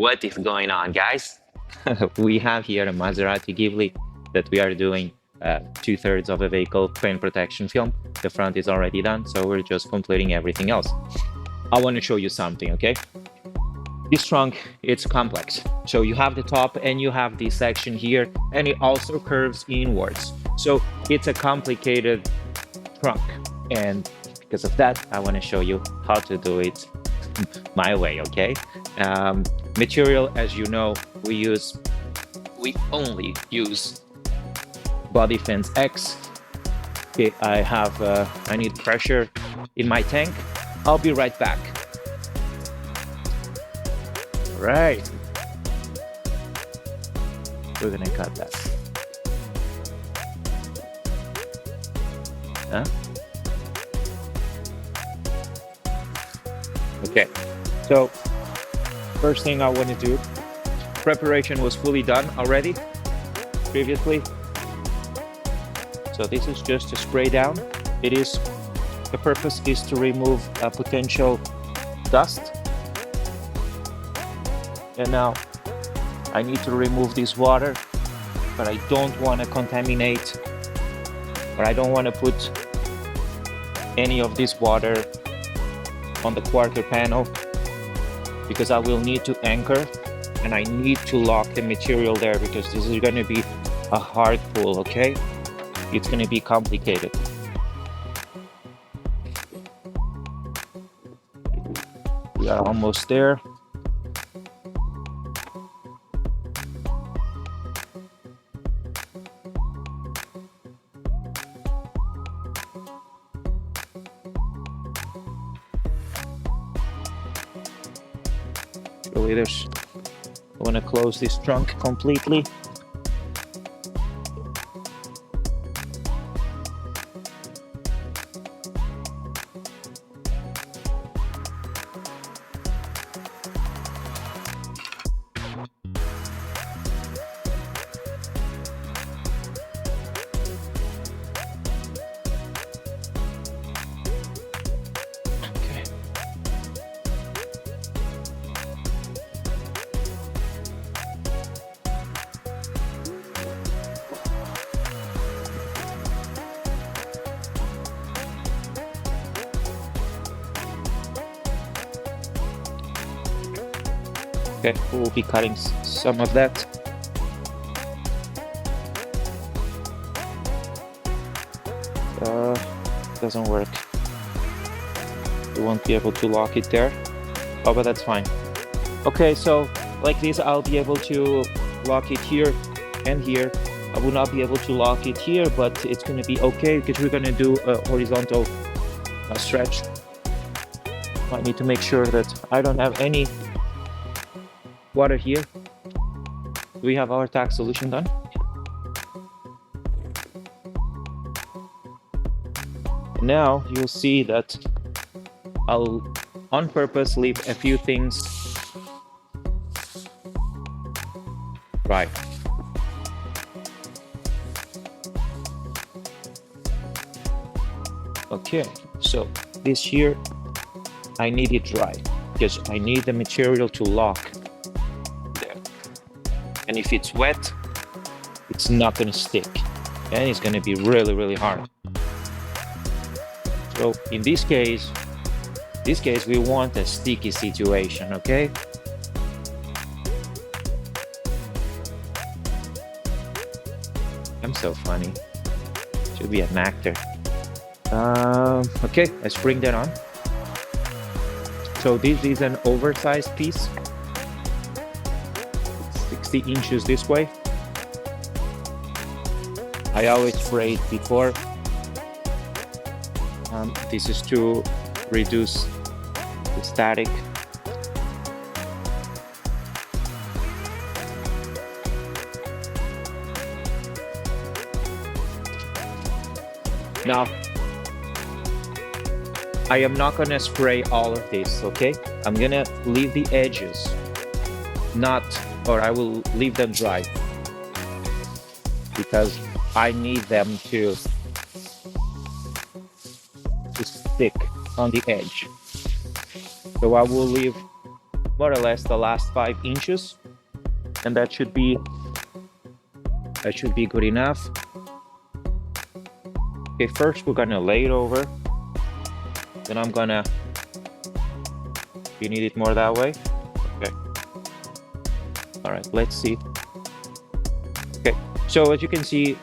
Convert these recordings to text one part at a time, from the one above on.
What is going on, guys? We have here a Maserati Ghibli that we are doing 2/3 of a vehicle paint protection film. The front is already done, so we're just completing everything else. I want to show you something, okay? This trunk, it's complex. So you have the top and you have this section here, and it also curves inwards. So it's a complicated trunk. And because of that, I want to show you how to do it my way, okay? Material, as you know, we only use Bodyfence X. Okay, I need pressure in my tank. I'll be right back. All right. We're gonna cut that. Huh? Okay, so first thing I want to do, preparation was fully done already previously. So this is just a spray down. The purpose is to remove potential dust. And now I need to remove this water, but I don't want to contaminate, or I don't want to put any of this water on the quarter panel, because I will need to anchor and I need to lock the material there, because this is going to be a hard pull, okay? It's going to be complicated. We are almost there. I want to close this trunk completely. Okay, we'll be cutting some of that. Doesn't work. We won't be able to lock it there. Oh, but that's fine. Okay, so like this, I'll be able to lock it here and here. I will not be able to lock it here, but it's going to be okay because we're going to do a horizontal stretch. I need to make sure that I don't have any water here. We have our Tack solution done. Now you'll see that I'll on purpose leave a few things right. Okay, so this here I need it dry because I need the material to lock there. And if it's wet, it's not going to stick and it's going to be really, really hard. So in this case we want a sticky situation, okay? I'm so funny. Should be an actor. Okay, let's bring that on. So this is an oversized piece. It's 60 inches this way. I always spray it before. This is to reduce the static. Now, I am not gonna spray all of this, okay? I'm gonna leave the edges, I will leave them dry because I need them to stick on the edge. So I will leave more or less the last 5 inches, and that should be good enough. Okay, first we're gonna lay it over, then I'm gonna, you need it more that way? Okay. All right, let's see. Okay, so as you can see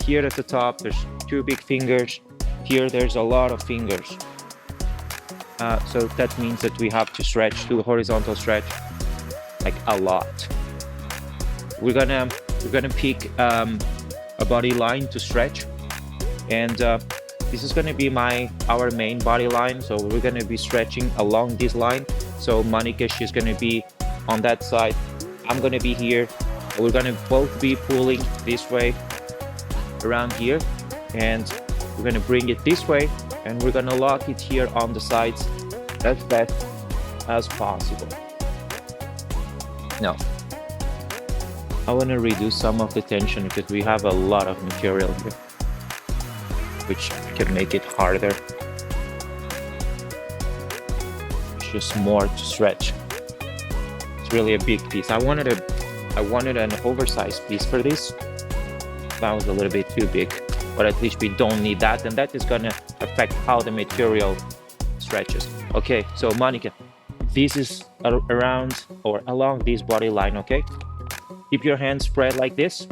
here at the top, there's 2 big fingers. Here there's a lot of fingers. So that means that we have to stretch, do a horizontal stretch, like a lot. We're gonna pick a body line to stretch, and this is gonna be our main body line. So we're gonna be stretching along this line. So Monica, she's gonna be on that side. I'm gonna be here. We're gonna both be pulling this way around here, and we're gonna bring it this way, and we're gonna lock it here on the sides as best as possible. Now, I want to reduce some of the tension because we have a lot of material here, which can make it harder. It's just more to stretch. It's really a big piece. I wanted an oversized piece for this. That was a little bit too big, but at least we don't need that, and that is gonna affect how the material stretches. Okay, so Monica, this is around or along this body line, okay? Keep your hands spread like this,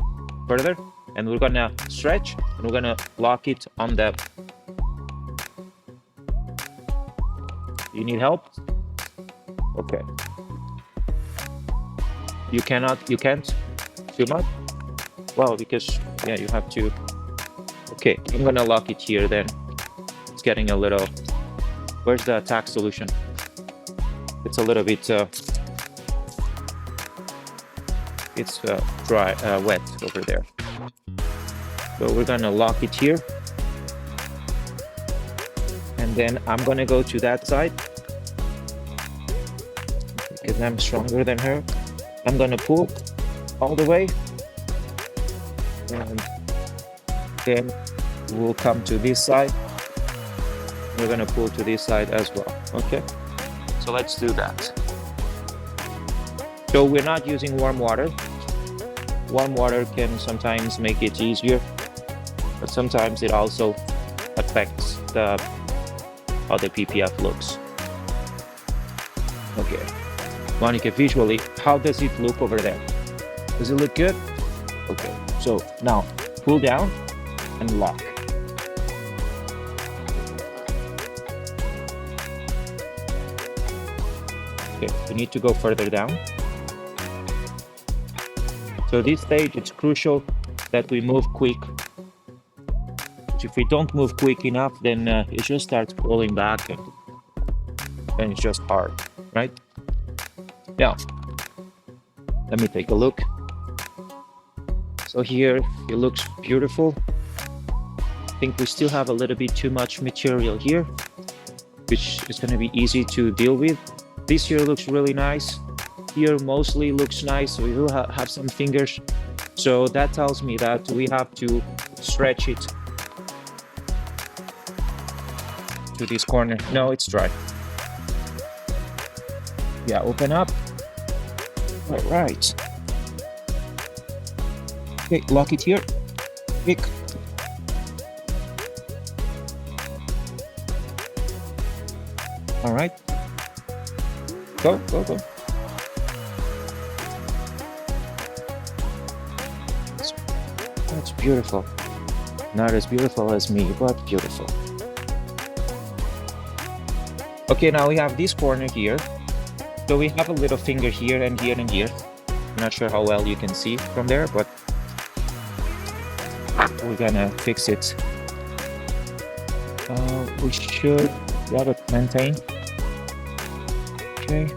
further, and we're gonna stretch, and we're gonna lock it on the... You need help? Okay. You can't too much? Well, because, yeah, you have to... Okay, I'm gonna lock it here then. It's getting a little... Where's the Tack solution? It's a little bit... it's dry, wet over there. So we're gonna lock it here. And then I'm gonna go to that side. Because I'm stronger than her. I'm gonna pull all the way. And then we'll come to this side. We're gonna pull to this side as well. Okay, so let's do that. So we're not using warm water. Warm water can sometimes make it easier, but sometimes it also affects how the PPF looks. Okay, Monica, visually, how does it look over there? Does it look good? Okay, so now pull down and lock. Okay, we need to go further down. So this stage, it's crucial that we move quick. If we don't move quick enough, then it just starts pulling back, and it's just hard, right? Yeah. Let me take a look. So here, it looks beautiful. I think we still have a little bit too much material here, which is going to be easy to deal with. This here looks really nice. Here mostly looks nice. We will have some fingers. So that tells me that we have to stretch it to this corner. No, it's dry. Yeah, open up. All right. Okay, lock it here. Quick. All right. Go, go, go. That's beautiful. Not as beautiful as me, but beautiful. Okay, now we have this corner here. So we have a little finger here and here and here. I'm not sure how well you can see from there, but we're gonna fix it. We should maintain. Okay.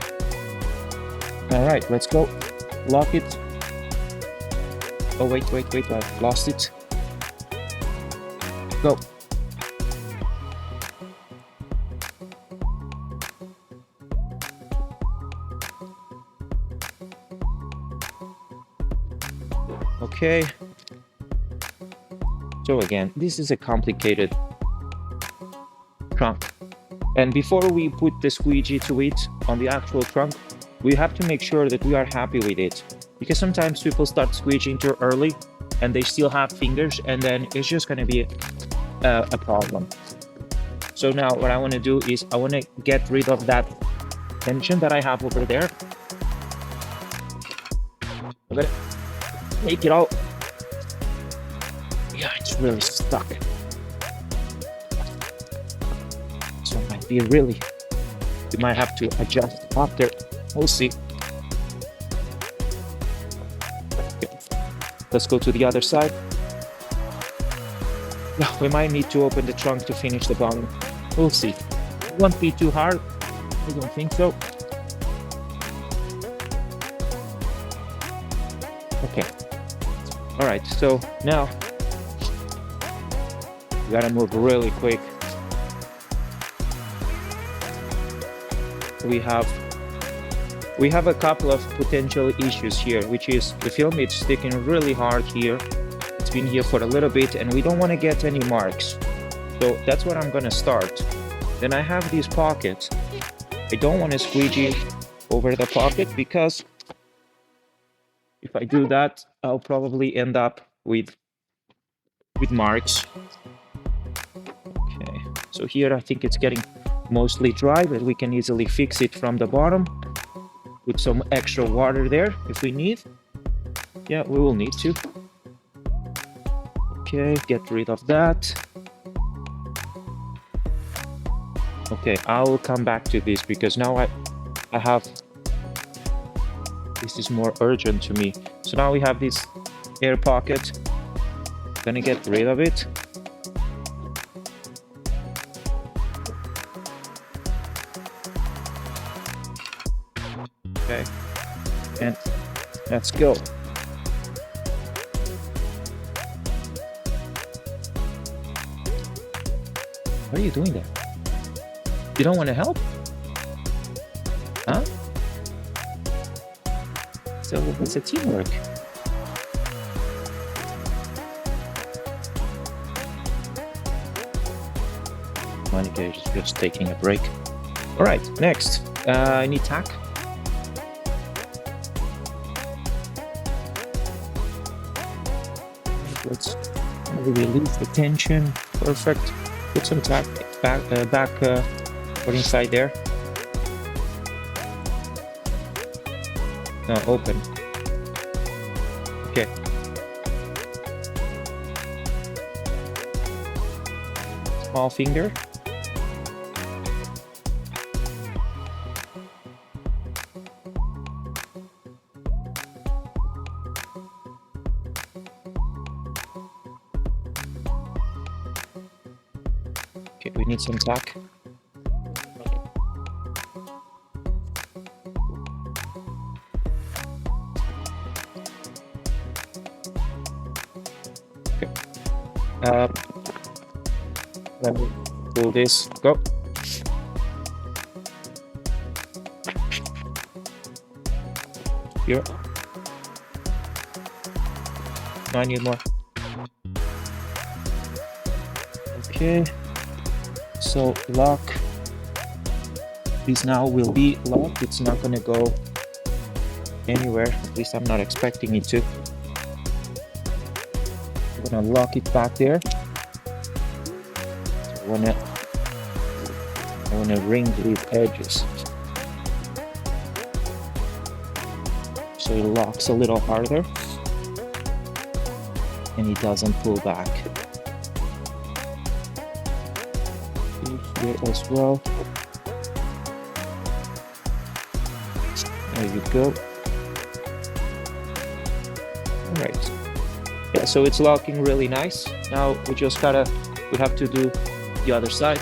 All right, let's go. Lock it. Oh, wait, I lost it. Go. Okay. So again, this is a complicated trunk. And before we put the squeegee to it on the actual trunk, we have to make sure that we are happy with it, because sometimes people start squeegeeing too early and they still have fingers, and then it's just going to be a problem. So now what I want to do is I want to get rid of that tension that I have over there. I'm gonna take it out. Yeah, it's really stuck. So it might be really, you might have to adjust after. We'll see. Okay. Let's go to the other side. Yeah, we might need to open the trunk to finish the bottom. We'll see. It won't be too hard. I don't think so. Okay. All right. So now we gotta move really quick. We have a couple of potential issues here, which is the film is sticking really hard here. It's been here for a little bit and we don't want to get any marks. So that's what I'm gonna start. Then I have these pockets. I don't want to squeegee over the pocket, because if I do that, I'll probably end up with marks. Okay, so here I think it's getting mostly dry, but we can easily fix it from the bottom with some extra water there if we need. Yeah, we will need to. Okay, get rid of that. Okay, I will come back to this because now I have, this is more urgent to me. So now we have this air pocket. Gonna get rid of it. Okay, and let's go. What are you doing there? You don't want to help? Huh? So it's a teamwork. Monica is just taking a break. All right, next, I need tack. Let's release the tension. Perfect. Put some tack back or inside there. No, open. Okay. Small finger. Okay, we need some tack. Let me pull this. Go. Here. No, I need more. Okay. So lock. This now will be locked. It's not gonna go anywhere. At least I'm not expecting it to. I'm gonna lock it back there. I wanna ring these edges so it locks a little harder and it doesn't pull back. Here as well. There you go. All right. Yeah, so it's locking really nice. Now we have to do the other side.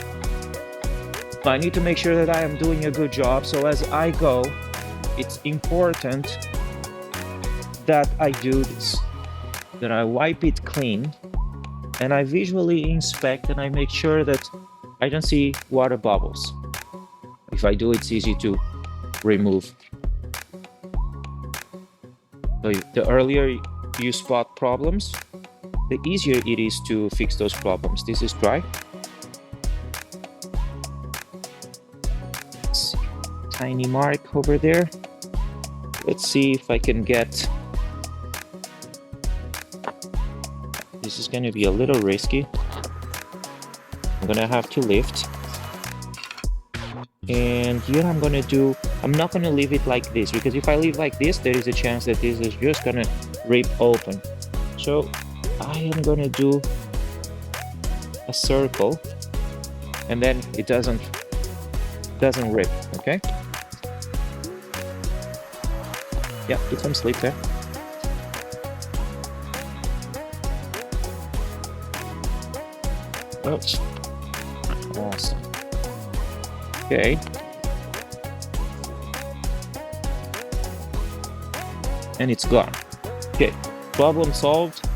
But I need to make sure that I am doing a good job. So as I go, it's important that I do this, that I wipe it clean and I visually inspect and I make sure that I don't see water bubbles. If I do, it's easy to remove. So the earlier you spot problems, the easier it is to fix those problems. This is dry. Let's see. Tiny mark over there. Let's see if I can get... This is gonna be a little risky. I'm gonna have to lift. And here I'm gonna do... I'm not gonna leave it like this, because if I leave like this, there is a chance that this is just gonna rip open. So I am gonna do a circle, and then it doesn't rip, okay? Yeah, get some sleep there. Oops. Awesome. Okay. And it's gone. Okay, problem solved.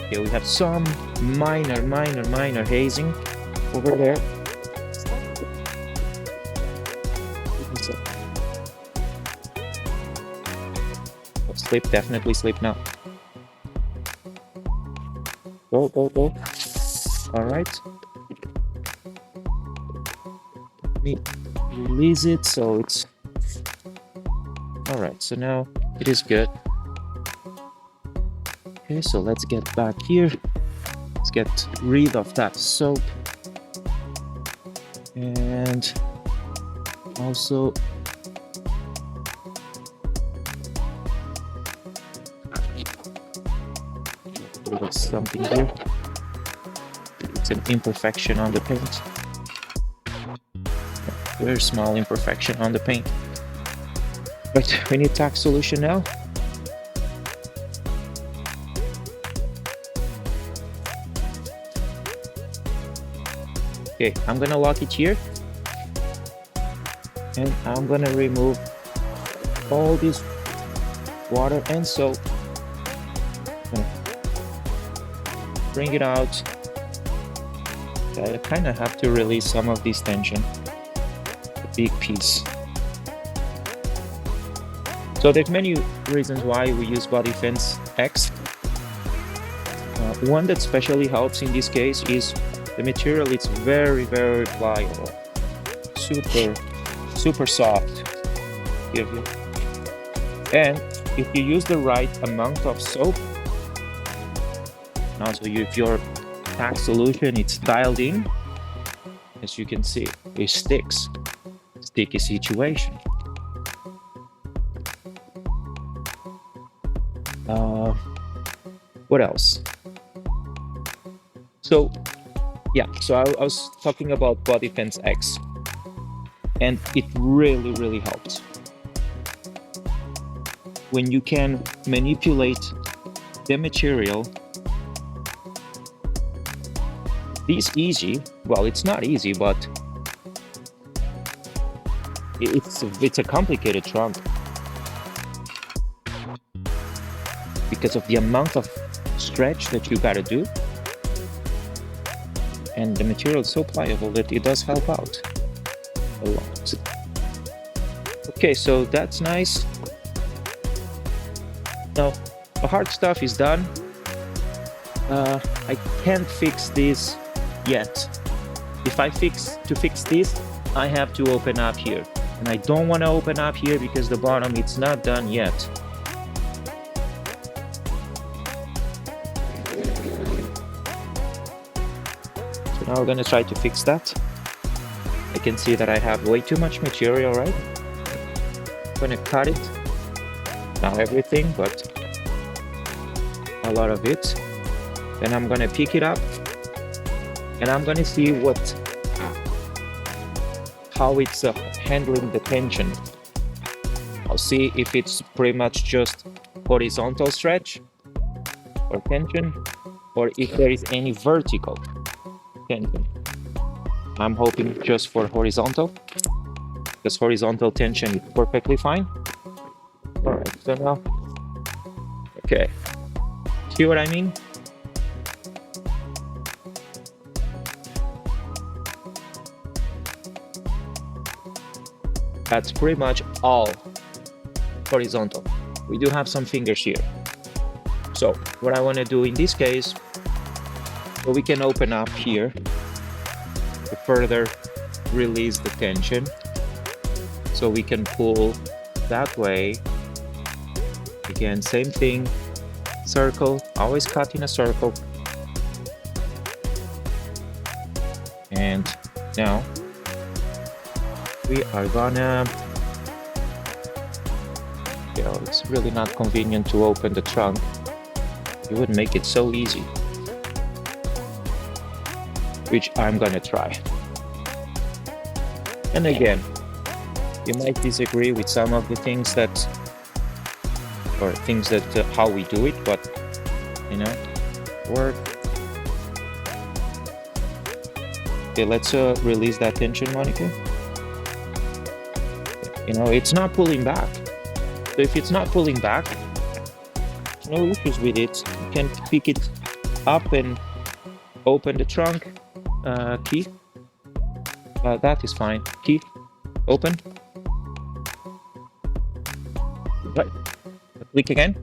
Okay, we have some minor hazing over there. Sleep, definitely sleep now. Go. All right. Let me release it so it's... All right, so now it is good. Okay, so let's get back here. Let's get rid of that soap. And also something here. It's an imperfection on the paint. Very small imperfection on the paint. But we need Tack solution now. Okay, I'm gonna lock it here. And I'm gonna remove all this water and soap. Bring it out. I kind of have to release some of this tension. A big piece. So there's many reasons why we use Bodyfence X. One that especially helps in this case is the material. It's very pliable, super soft. Here. And if you use the right amount of soap, and also if your Tack solution it's dialed in, as you can see, it sticks. Sticky situation. What else? So yeah, so I was talking about Bodyfence X, and it really helps when you can manipulate the material this easy. Well, it's not easy, but it's a complicated trunk because of the amount of stretch that you gotta do, and the material is so pliable that it does help out a lot. Okay, so that's nice. Now the hard stuff is done. I can't fix this yet. If I fix this, I have to open up here, and I don't want to open up here because the bottom it's not done yet. So now we're gonna try to fix that. I can see that I have way too much material, right? I'm gonna cut it, not everything, but a lot of it. Then I'm gonna pick it up, and I'm gonna see how it's handling the tension. I'll see if it's pretty much just horizontal stretch or tension, or if there is any vertical tension. I'm hoping just for horizontal, because horizontal tension is perfectly fine. Alright, so now, okay, see what I mean? That's pretty much all horizontal. We do have some fingers here. So what I want to do in this case, so we can open up here to further release the tension, so we can pull that way. Again, same thing, circle, always cut in a circle. And now we are gonna, you know, it's really not convenient to open the trunk. You would make it so easy, which I'm gonna try. And again, you might disagree with some of the things that, or things that how we do it, but you know, work. Okay, let's release that tension, Monica. You know, it's not pulling back. So if it's not pulling back, no issues with it. You can pick it up and open the trunk. Key. That is fine. Key. Open. Right. Click again.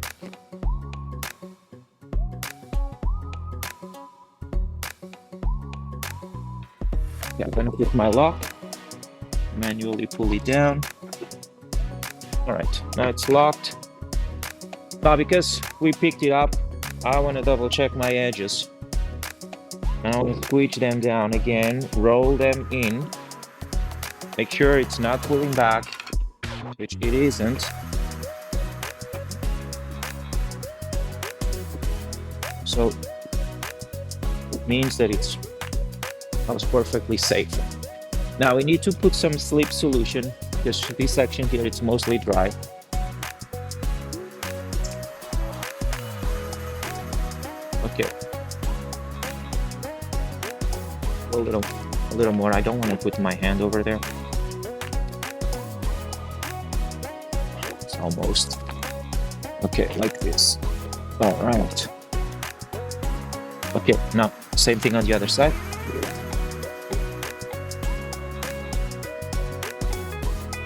Yeah, I'm gonna put my lock. Manually pull it down. All right, now it's locked. Now because we picked it up, I want to double check my edges. And I'll squeeze them down again, roll them in. Make sure it's not pulling back, which it isn't. So it means that it was perfectly safe. Now we need to put some slip solution, because this section here it's mostly dry. Okay. A little more. I don't want to put my hand over there. It's almost. Okay, like this. All right. Okay, now same thing on the other side.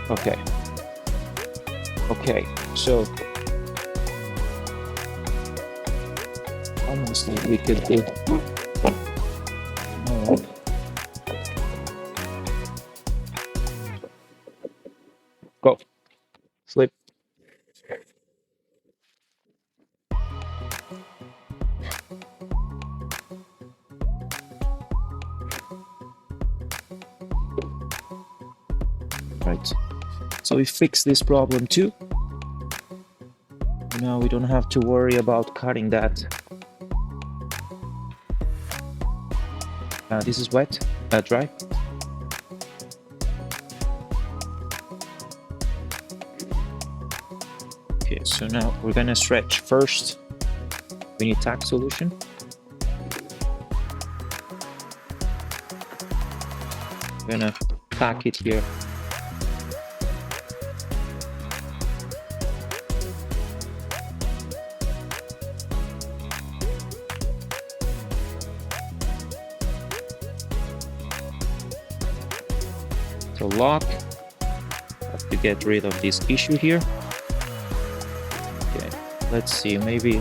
Okay. Okay, so almost like we could do. All right. Go. Slip. Right. So we fix this problem too. Now we don't have to worry about cutting that. This is wet, dry. Okay, so now we're gonna stretch first. We need tack solution. We're gonna tack it here. So lock, have to get rid of this issue here. Okay, let's see, maybe,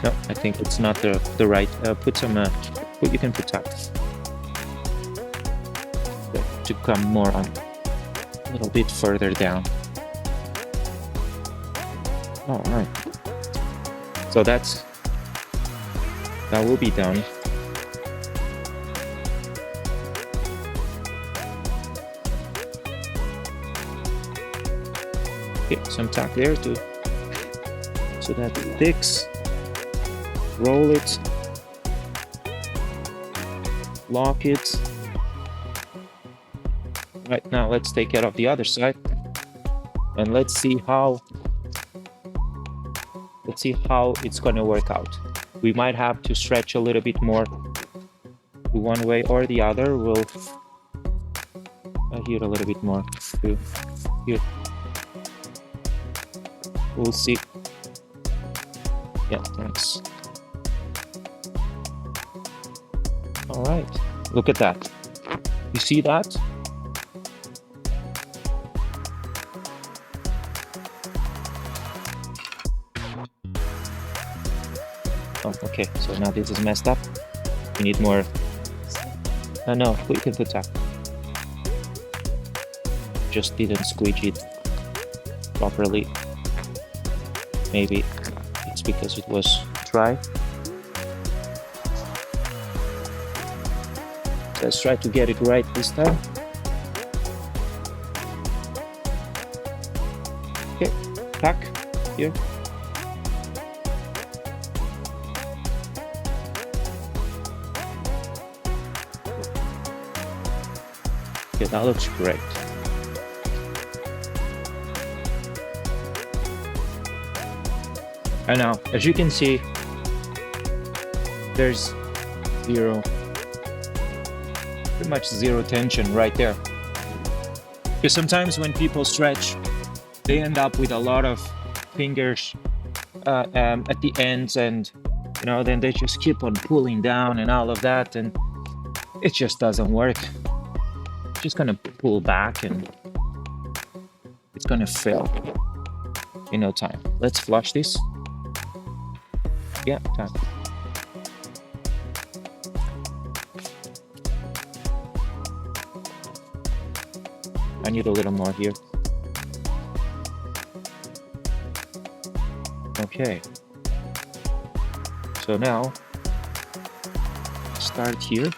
no, I think it's not the right, put some, you can put tack. Okay, to come more on, a little bit further down. All right, so that will be done. Okay, some tack there too, so that it sticks. Roll it, lock it. Right, now let's take care of the other side, and let's see how it's going to work out. We might have to stretch a little bit more to one way or the other. We'll here a little bit more to here. We'll see. Yeah, thanks. All right, look at that. You see that? Oh, okay, so now this is messed up. We need more. No, we can put Tack. Just didn't squeegee it properly. Maybe it's because it was dry. Let's try to get it right this time. Okay, Tack here. Okay, that looks great. And now, as you can see, there's pretty much zero tension right there. Because sometimes when people stretch, they end up with a lot of fingers at the ends, and then they just keep on pulling down and all of that, and it just doesn't work. It's just gonna pull back and it's gonna fail in no time. Let's flush this. Yeah, time. I need a little more here. Okay. So now, start here.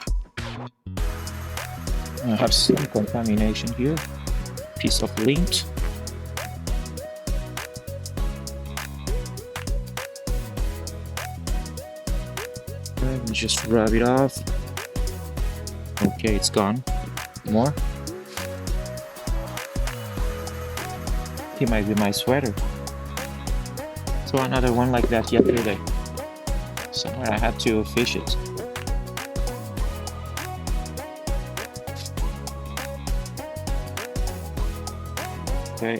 I have some contamination here. Piece of lint. Let me just rub it off. Okay, it's gone. More. It might be my sweater. So another one like that yesterday. Somewhere I had to fish it. Okay.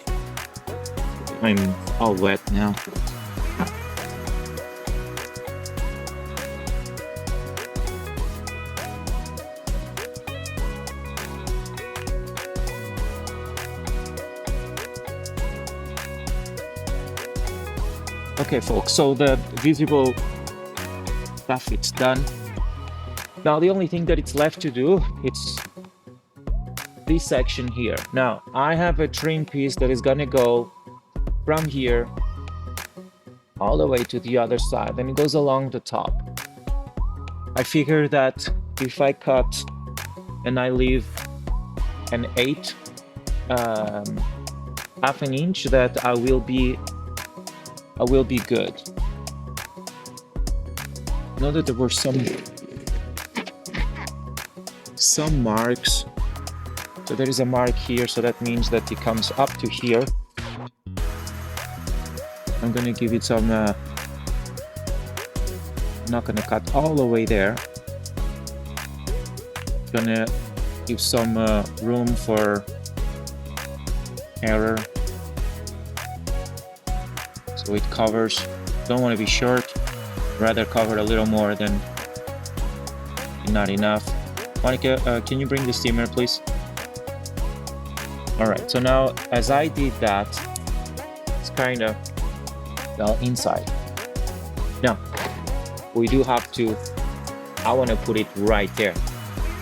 I'm all wet now. Okay folks, so the visible stuff, it's done. Now the only thing that it's left to do, it's this section here. Now I have a trim piece that is gonna go from here all the way to the other side, and it goes along the top. I figure that if I cut and I leave an 8 half an inch, that I will be good. Know that there were some marks. So there is a mark here, so that means that it comes up to here. I'm gonna give it some, I'm not gonna cut all the way there. Gonna give some room for error. So it covers, don't want to be short, rather cover a little more than not enough. Monica, can you bring the steamer please? Alright, so now as I did that, it's kind of well inside. Now, we do have to, I want to put it right there.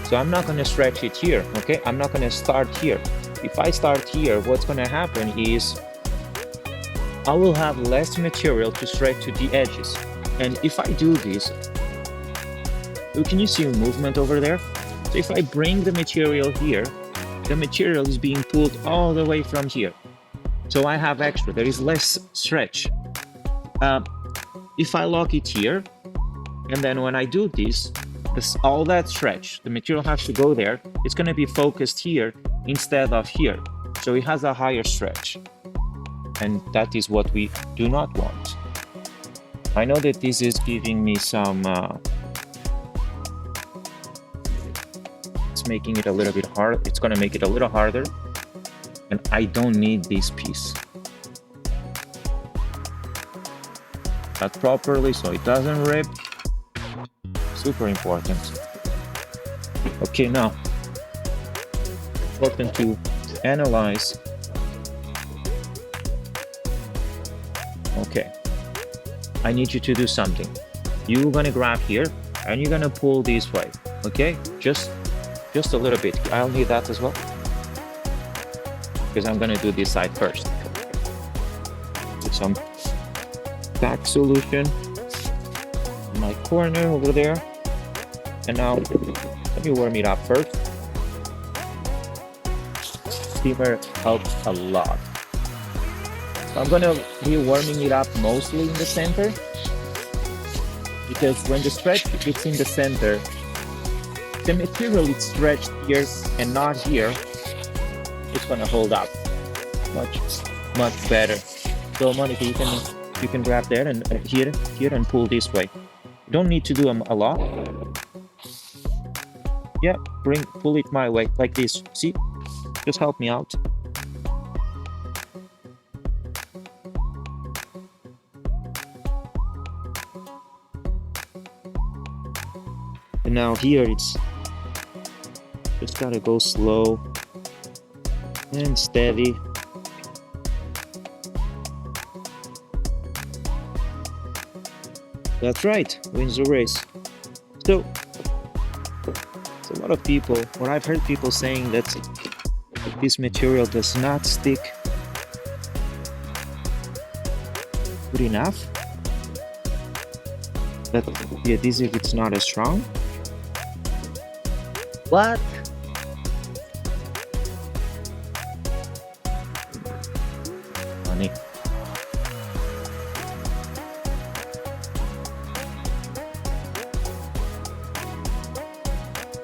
So I'm not going to stretch it here, okay? I'm not going to start here. If I start here, what's going to happen is I will have less material to stretch to the edges. And if I do this, can you see movement over there? So if I bring the material here, the material is being pulled all the way from here. So I have extra, there is less stretch. If I lock it here, and then when I do this, all that stretch, the material has to go there, it's going to be focused here instead of here. So it has a higher stretch. And that is what we do not want. I know that this is giving me some, it's making it a little bit hard. It's gonna make it a little harder. And I don't need this piece. Cut properly so it doesn't rip. Super important. Okay, now, important to analyze. Okay, I need you to do something. You're gonna grab here and you're gonna pull this way, okay? Just just a little bit. I'll need that as well, because I'm gonna do this side first. Put some Tack solution in my corner over there. And now, let me warm it up first. Steamer helps a lot. So I'm gonna be warming it up mostly in the center, because when the stretch is in the center, the material is stretched here and not here, it's gonna hold up much better. So Monica, you can grab there and here and pull this way. You don't need to do a lot. Yeah, pull it my way like this. See, just help me out. And now here it's just gotta go slow and steady. That's right, wins the race. So a lot of people, or I've heard people saying that this material does not stick good enough. That the adhesive it's not as strong. What? Funny.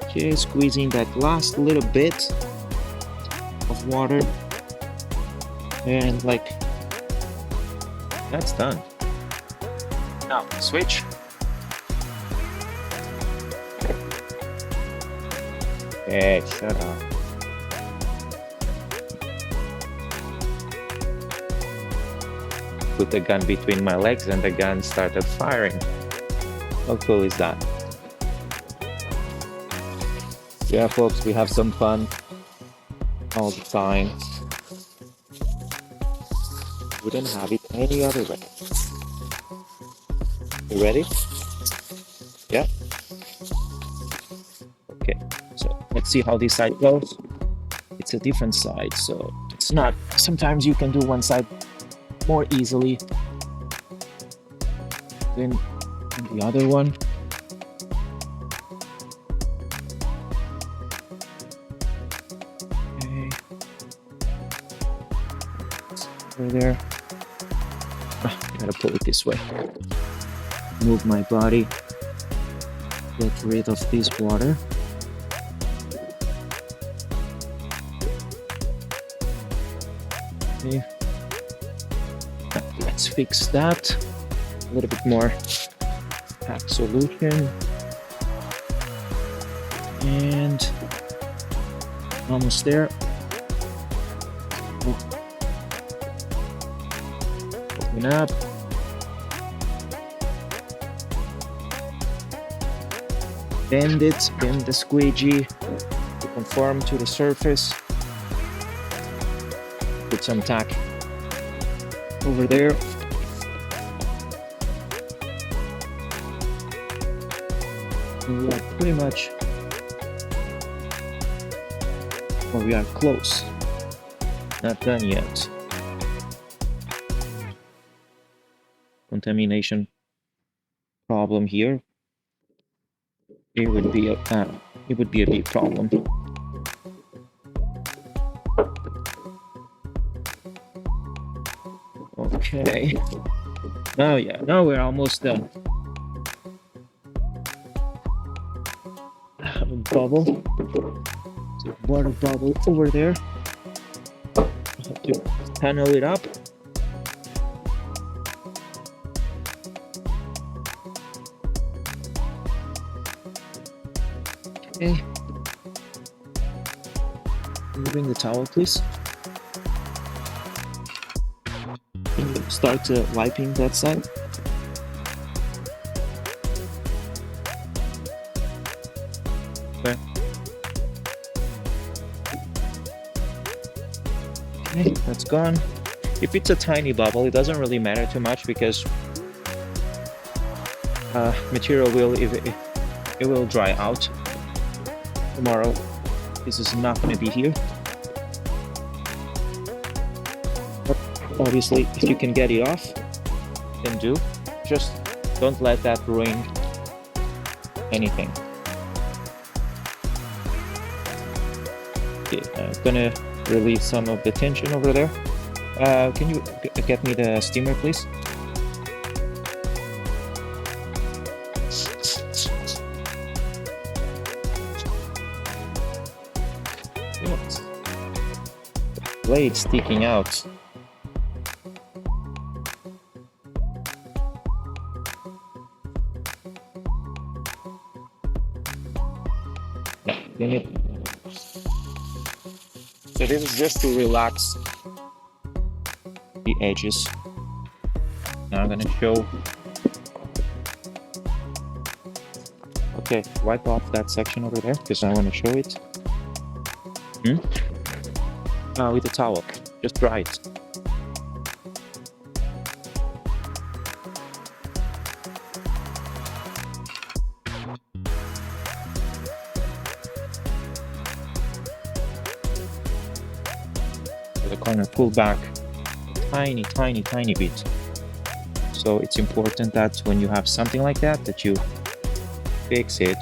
Okay, squeezing that last little bit of water, and like that's done. Now switch. Hey, shut up. Put the gun between my legs and the gun started firing. How cool is that? Yeah, folks, we have some fun all the time. Wouldn't have it any other way. You ready? Yeah? Okay, so let's see how this side goes. It's a different side, so it's not... Sometimes you can do one side more easily than the other one. Over there. I gotta pull it this way. Move my body. Get rid of this water. Okay. Let's fix that. A little bit more Tack solution. And almost there. Open up. Bend it, bend the squeegee to conform to the surface. Put some tack over there. We are pretty much, well, we are close. Not done yet. Contamination problem here. It would be a big problem. Okay. Now we're almost done. A bubble. There's a water bubble over there. I have to panel it up. Okay. Can you bring the towel, please? Can you start wiping that side? Okay. Okay, that's gone. If it's a tiny bubble, it doesn't really matter too much because material will it will dry out tomorrow This is not going to be here. But obviously, if you can get it off, then do. Just don't let that ruin anything. Okay, I'm gonna release some of the tension over there. Can you get me the steamer, please? Yes. The blade sticking out. Yeah, so this is just to relax the edges. Now I'm gonna show. Okay, wipe off that section over there because I want to show it. With a towel, just dry it. The corner pull back tiny bit. So it's important that when you have something like that, that you fix it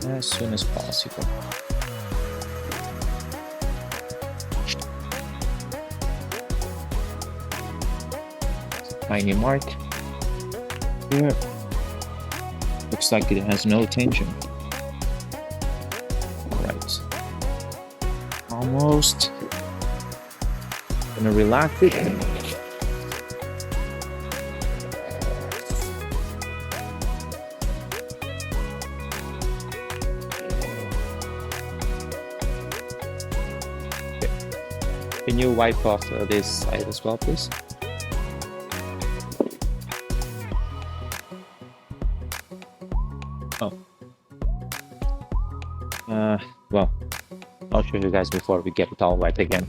as soon as possible. Tiny mark here. Looks like it has no tension. Right. Almost. Gonna relax it. Okay. Can you wipe off this side as well, please? Well, I'll show you guys before we get it all wet again.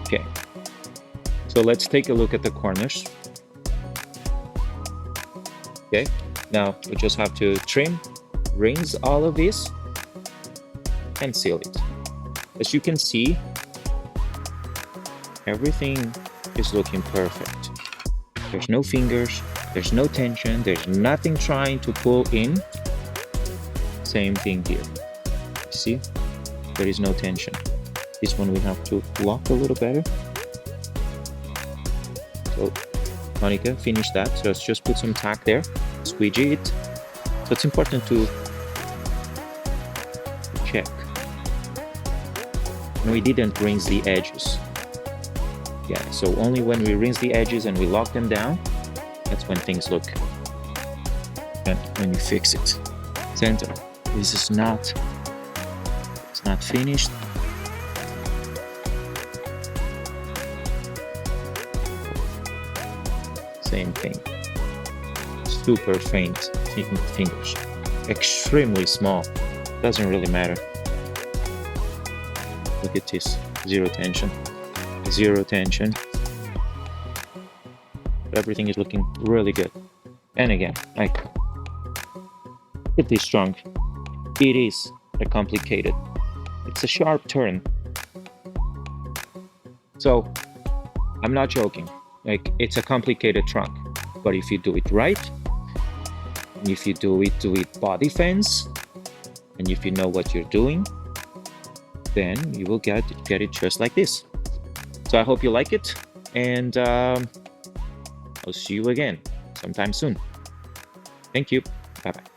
Okay, so let's take a look at the corners. Okay, now we just have to trim, rinse all of this, and seal it. As you can see, everything is looking perfect. There's no fingers, there's no tension, there's nothing trying to pull in. Same thing here. See? There is no tension. This one we have to lock a little better. So, Monica, finish that. So let's just put some tack there, squeegee it. So it's important to check. And we didn't rinse the edges. Yeah, so only when we rinse the edges and we lock them down, that's when things look. And when you fix it. Center. This is not, it's not finished. Same thing. Super faint fingers. Extremely small. Doesn't really matter. Look at this. Zero tension. Zero tension. Everything is looking really good. And again, like, it is strong. It is a complicated. It's a sharp turn. So, I'm not joking. Like, it's a complicated trunk. But if you do it right, and if you do it body fence, and if you know what you're doing, then you will get it just like this. So I hope you like it, and I'll see you again sometime soon. Thank you. Bye-bye.